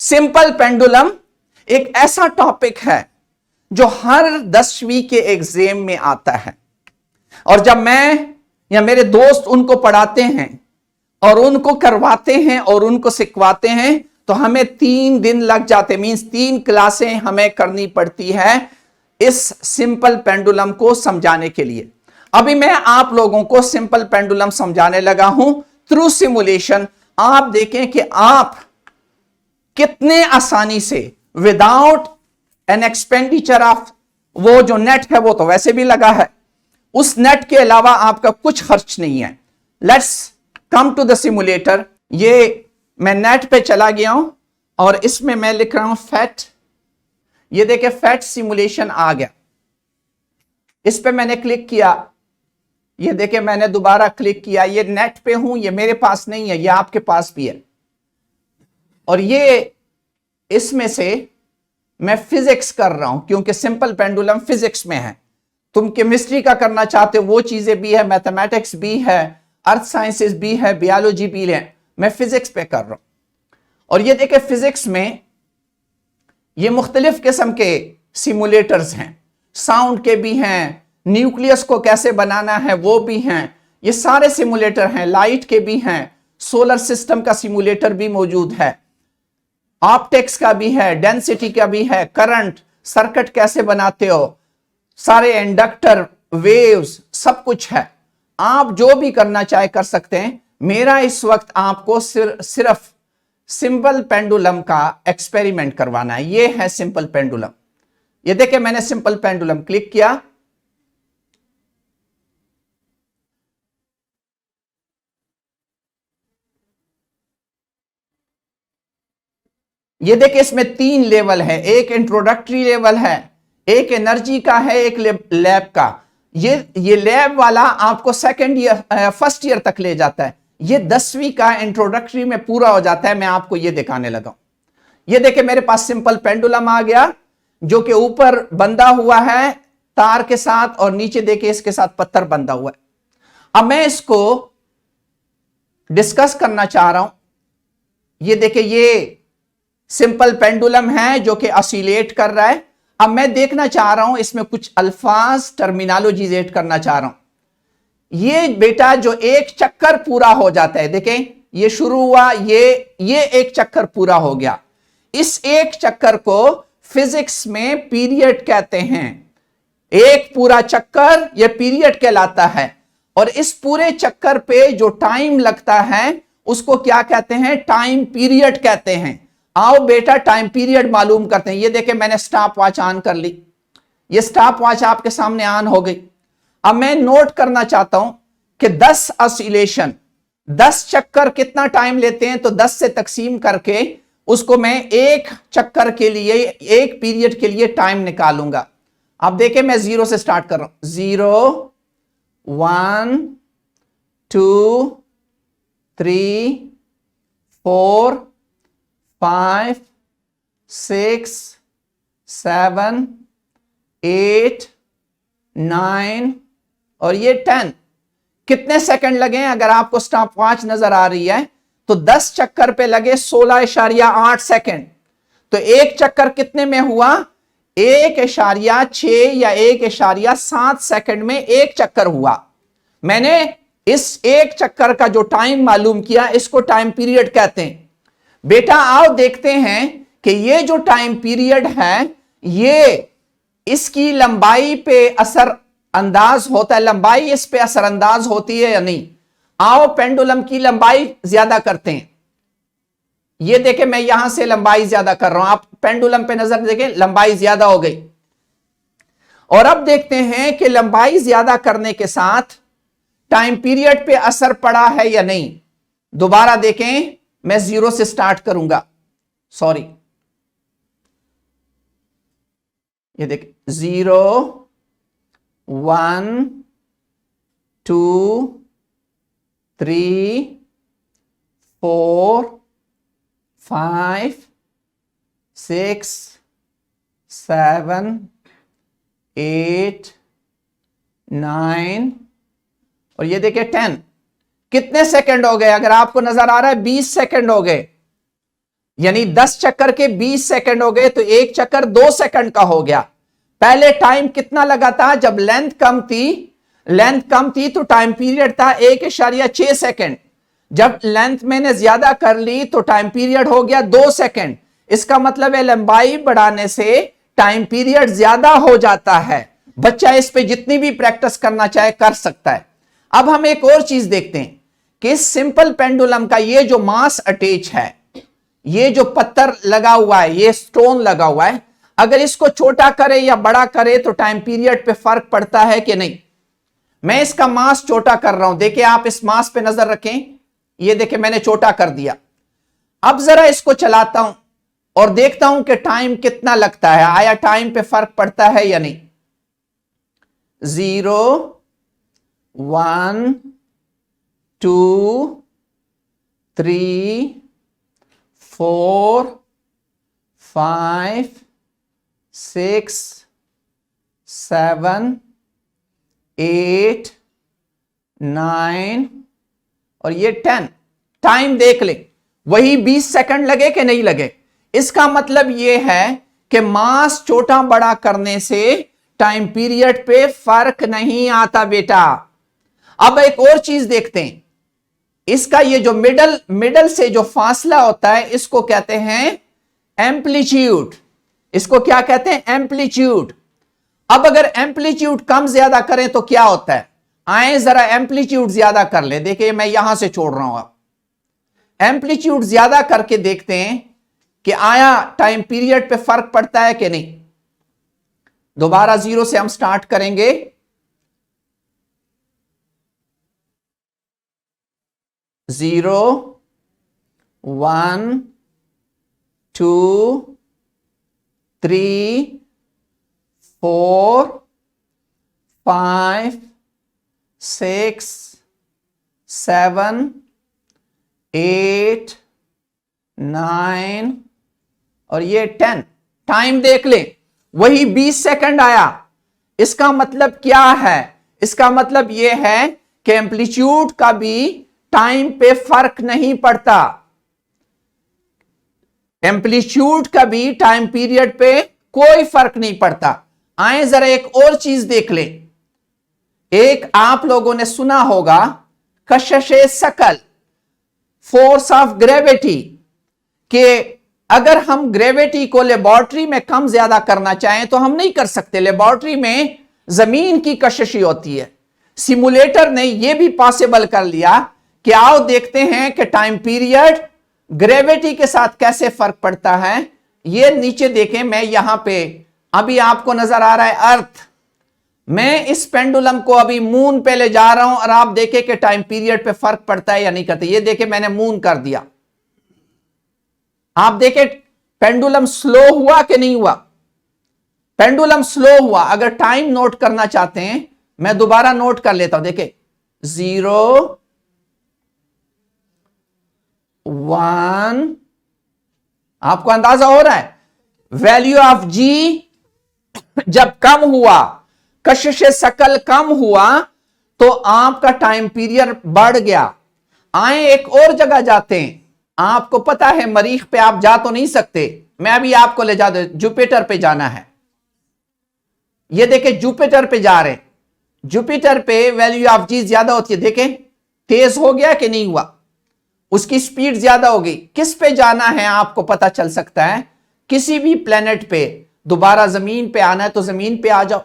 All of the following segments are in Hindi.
सिंपल पेंडुलम एक ऐसा टॉपिक है जो हर 10वीं के एग्जाम में आता है, और जब मैं या मेरे दोस्त उनको पढ़ाते हैं और उनको करवाते हैं और उनको सिखवाते हैं तो हमें 3 दिन लग जाते, मींस 3 क्लासें हमें करनी पड़ती है इस सिंपल पेंडुलम को समझाने के लिए। अभी मैं आप लोगों को सिंपल पेंडुलम समझाने लगा हूं थ्रू सिमुलेशन। आप देखें कि आप कितने आसानी से विदाउट एन एक्सपेंडिचर ऑफ, वो जो नेट है वो तो वैसे भी लगा है, उस नेट के अलावा आपका कुछ खर्च नहीं है। Let's come to the simulator. ये मैं नेट पे चला गया हूं और इसमें मैं लिख रहा हूं फैट। ये देखिए फैट सिमुलेशन आ गया, इस पे मैंने क्लिक किया। ये देखिए मैंने दोबारा क्लिक किया। ये नेट पे हूं, ये मेरे पास नहीं है, ये आपके पास भी है। और ये इसमें से मैं फिजिक्स कर रहा हूं क्योंकि सिंपल पेंडुलम फिजिक्स में है। तुम केमिस्ट्री का करना चाहते हो वो चीजें भी है, मैथमेटिक्स भी है, अर्थ साइंसेस भी है, बायोलॉजी भी है। मैं फिजिक्स पे कर रहा हूं। और ये देखिए फिजिक्स में ये मुख्तलिफ किस्म के सिमुलेटर्स हैं, साउंड के भी हैं, न्यूक्लियस को कैसे बनाना है वो भी हैं, ये सारे सिमुलेटर हैं, लाइट के भी हैं, सोलर सिस्टम का सिमुलेटर भी मौजूद है, ऑप्टिक्स का भी है, डेंसिटी का भी है, करंट सर्किट कैसे बनाते हो, सारे इंडक्टर, वेव्स, सब कुछ है। आप जो भी करना चाहे कर सकते हैं। मेरा इस वक्त आपको सिर्फ सिंपल पेंडुलम का एक्सपेरिमेंट करवाना है। ये है सिंपल पेंडुलम। ये देखिए मैंने सिंपल पेंडुलम क्लिक किया। ये देखिए इसमें 3 लेवल है, एक इंट्रोडक्टरी लेवल है, एक एनर्जी का है, एक लैब का। ये लैब वाला आपको फर्स्ट ईयर तक ले जाता है। ये 10वीं का इंट्रोडक्टरी में पूरा हो जाता है। मैं आपको ये दिखाने लगा हूं। ये देखिए मेरे पास सिंपल पेंडुलम आ गया जो कि ऊपर बंधा हुआ है तार के साथ और नीचे देखिए इसके साथ पत्थर बंधा हुआ है। अब मैं इसको डिस्कस करना चाह रहा हूं। ये देखिए ये सिंपल पेंडुलम है जो कि ऑसिलेट कर रहा है। अब मैं देखना चाह रहा हूं इसमें कुछ अल्फाज, टर्मिनोलॉजीज ऐड करना चाह रहा हूं। ये बेटा जो एक चक्कर पूरा हो जाता है, देखें ये शुरू हुआ, ये एक चक्कर पूरा हो गया। इस एक चक्कर को फिजिक्स में पीरियड कहते हैं। एक पूरा चक्कर ये पीरियड कहलाता है। और इस पूरे चक्कर पे जो टाइम लगता है उसको क्या कहते हैं? टाइम पीरियड कहते हैं। आओ बेटा टाइम पीरियड मालूम करते हैं। ये देखें मैंने स्टॉप वॉच ऑन कर ली। ये स्टॉप वॉच आपके सामने ऑन हो गई। अब मैं नोट करना चाहता हूं कि 10 ऑसिलेशन, 10 चक्कर कितना टाइम लेते हैं, तो 10 से तकसीम करके उसको मैं एक चक्कर के लिए, एक पीरियड के लिए टाइम निकालूंगा। अब देखें मैं 0 से स्टार्ट कर रहा हूं। 0 1 2 3 4 5 6 7 8 9 और ये 10। कितने सेकंड लगे? अगर आपको स्टॉप वॉच नजर आ रही है तो 10 चक्कर पे लगे 16.8 सेकंड। तो एक चक्कर कितने में हुआ? 1.6 या 1.7 सेकंड में एक चक्कर हुआ। मैंने इस एक चक्कर का जो टाइम मालूम किया, इसको टाइम पीरियड कहते हैं। बेटा आओ देखते हैं कि ये जो टाइम पीरियड है ये इसकी लंबाई पे असर अंदाज होता है, लंबाई इस पे असर अंदाज होती है या नहीं। आओ पेंडुलम की लंबाई ज्यादा करते हैं। ये देखें मैं यहां से लंबाई ज्यादा कर रहा हूं, आप पेंडुलम पे नजर देखें, लंबाई ज्यादा हो गई। और अब देखते हैं कि लंबाई ज्यादा करने के साथ टाइम पीरियड पे असर पड़ा है या नहीं। दोबारा देखें, मैं 0 से स्टार्ट करूंगा। सॉरी, ये देखें 0 1 2 3 4 5 6 7 8 9 और ये देखिए 10। कितने सेकंड हो गए? अगर आपको नजर आ रहा है 20 सेकंड हो गए। यानी 10 चक्कर के 20 सेकंड हो गए, तो एक चक्कर 2 सेकंड का हो गया। पहले टाइम कितना लगा था? जब लेंथ कम थी तो टाइम पीरियड था 1.6 सेकंड। जब लेंथ मैंने ज्यादा कर ली तो टाइम पीरियड हो गया 2 सेकंड। इसका मतलब है लंबाई बढ़ाने से टाइम पीरियड ज्यादा हो जाता है। बच्चा इस पे जितनी भी प्रैक्टिस करना चाहे कर सकता है। अब हम एक और चीज देखते हैं कि सिंपल पेंडुलम का ये जो मास अटैच है, ये जो पत्थर लगा हुआ है, ये स्टोन लगा हुआ है, अगर इसको छोटा करे या बड़ा करे तो टाइम पीरियड पे फर्क पड़ता है कि नहीं? मैं इसका मास छोटा कर रहा हूं, देखिए आप इस मास पे नजर रखें, ये देखिए मैंने छोटा कर दिया। अब जरा इसको चलाता हूं और देखता हूं कि टाइम कितना लगता है, आया टाइम पे फर्क पड़ता है या नहीं। 0 1 2 3 4 5 6 7 8 9 और ये 10। टाइम देख ले, वही 20 सेकंड लगे कि नहीं लगे? इसका मतलब यह है कि मास छोटा बड़ा करने से टाइम पीरियड पे फर्क नहीं आता बेटा। अब एक और चीज देखते हैं, इसका ये जो मिडल से जो फासला होता है इसको कहते हैं एम्पलीट्यूड। इसको क्या कहते हैं? एम्पलीट्यूड। अब अगर एम्पलीट्यूड कम ज्यादा करें तो क्या होता है? आए जरा एम्पलीट्यूड ज्यादा कर ले, देखिए मैं यहां से छोड़ रहा हूं। अब एम्पलीट्यूड ज्यादा करके देखते हैं कि आया टाइम पीरियड पे फर्क पड़ता है कि नहीं। दोबारा 0 से हम स्टार्ट करेंगे। 0 1 2 3 4 5 6 7 8 9 और ये 10। टाइम देख ले, वही 20 सेकंड आया। इसका मतलब क्या है? इसका मतलब यह है कि एम्पलीट्यूड का भी टाइम पे फर्क नहीं पड़ता। एम्पलीट्यूड का भी टाइम पीरियड पे कोई फर्क नहीं पड़ता। आए जरा एक और चीज देख ले। एक आप लोगों ने सुना होगा कशिशे सकल, फोर्स ऑफ ग्रेविटी, कि अगर हम ग्रेविटी को लेबोरेटरी में कम ज्यादा करना चाहें तो हम नहीं कर सकते। लेबोरेटरी में जमीन की कशिश होती है। सिमुलेटर ने यह भी पॉसिबल कर लिया कि आओ देखते हैं कि टाइम पीरियड ग्रेविटी के साथ कैसे फर्क पड़ता है। ये नीचे देखें, मैं यहां पे अभी आपको नजर आ रहा है अर्थ, मैं इस पेंडुलम को अभी मून पे ले जा रहा हूं और आप देखें कि टाइम पीरियड पे फर्क पड़ता है या नहीं करता। ये देखें मैंने मून कर दिया, आप देखें पेंडुलम स्लो हुआ कि नहीं हुआ? पेंडुलम स्लो हुआ। अगर टाइम नोट करना चाहते हैं मैं दोबारा नोट कर लेता हूं, देखें 0 1, आपको अंदाजा हो रहा है वैल्यू ऑफ जी जब कम हुआ, कशिश सकल कम हुआ तो आपका टाइम पीरियड बढ़ गया। आए एक और जगह जाते हैं। आपको पता है मरीख पे आप जा तो नहीं सकते, मैं अभी आपको ले जा दे, जुपिटर पे जाना है। ये देखें जुपिटर पे जा रहे हैं। जुपिटर पे वैल्यू ऑफ जी ज्यादा होती है, देखें तेज हो गया कि नहीं हुआ, उसकी स्पीड ज्यादा हो गई। किस पे जाना है आपको पता चल सकता है, किसी भी प्लेनेट पे दोबारा जमीन पे आना है तो जमीन पे आ जाओ।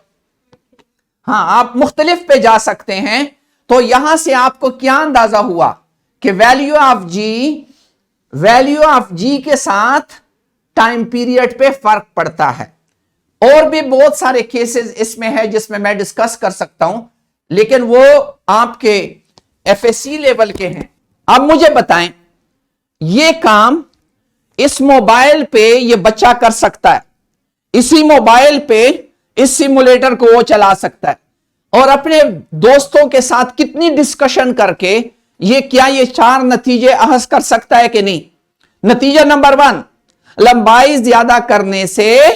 हां, आप मुख्तलिफ पे जा सकते हैं। तो यहां से आपको क्या अंदाजा हुआ कि वैल्यू ऑफ जी के साथ टाइम पीरियड पे फर्क पड़ता है। और भी बहुत सारे केसेस इसमें है जिसमें मैं डिस्कस कर सकता हूं, लेकिन वो आपके एफएससी लेवल के हैं। अब मुझे बताएं, ये काम इस मोबाइल पे ये बच्चा कर सकता है, इसी मोबाइल पे इस सिमुलेटर को वो चला सकता है और अपने दोस्तों के साथ कितनी डिस्कशन करके ये 4 नतीजे अहस कर सकता है कि नहीं। नतीजा नंबर 1, लंबाई ज्यादा करने से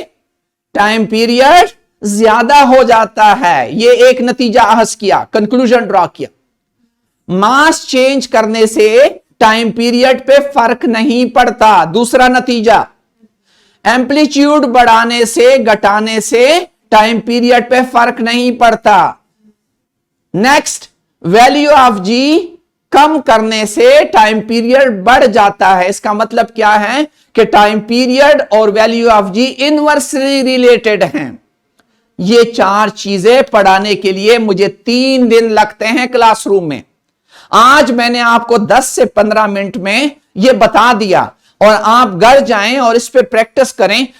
टाइम पीरियड ज्यादा हो जाता है। ये एक नतीजा अहस किया, कंक्लूजन ड्रॉ किया। मास चेंज करने से टाइम पीरियड पे फर्क नहीं पड़ता। दूसरा नतीजा, एम्पलीट्यूड बढ़ाने से घटाने से टाइम पीरियड पे फर्क नहीं पड़ता। नेक्स्ट, वैल्यू ऑफ जी कम करने से टाइम पीरियड बढ़ जाता है। इसका मतलब क्या है कि टाइम पीरियड और value of G inversely related हैं। ये चार चीजें पढ़ाने के लिए मुझे 3 दिन लगते हैं क्लासरूम में। आज मैंने आपको 10 से 15 मिनट में यह बता दिया, और आप घर जाएं और इस पे प्रैक्टिस करें।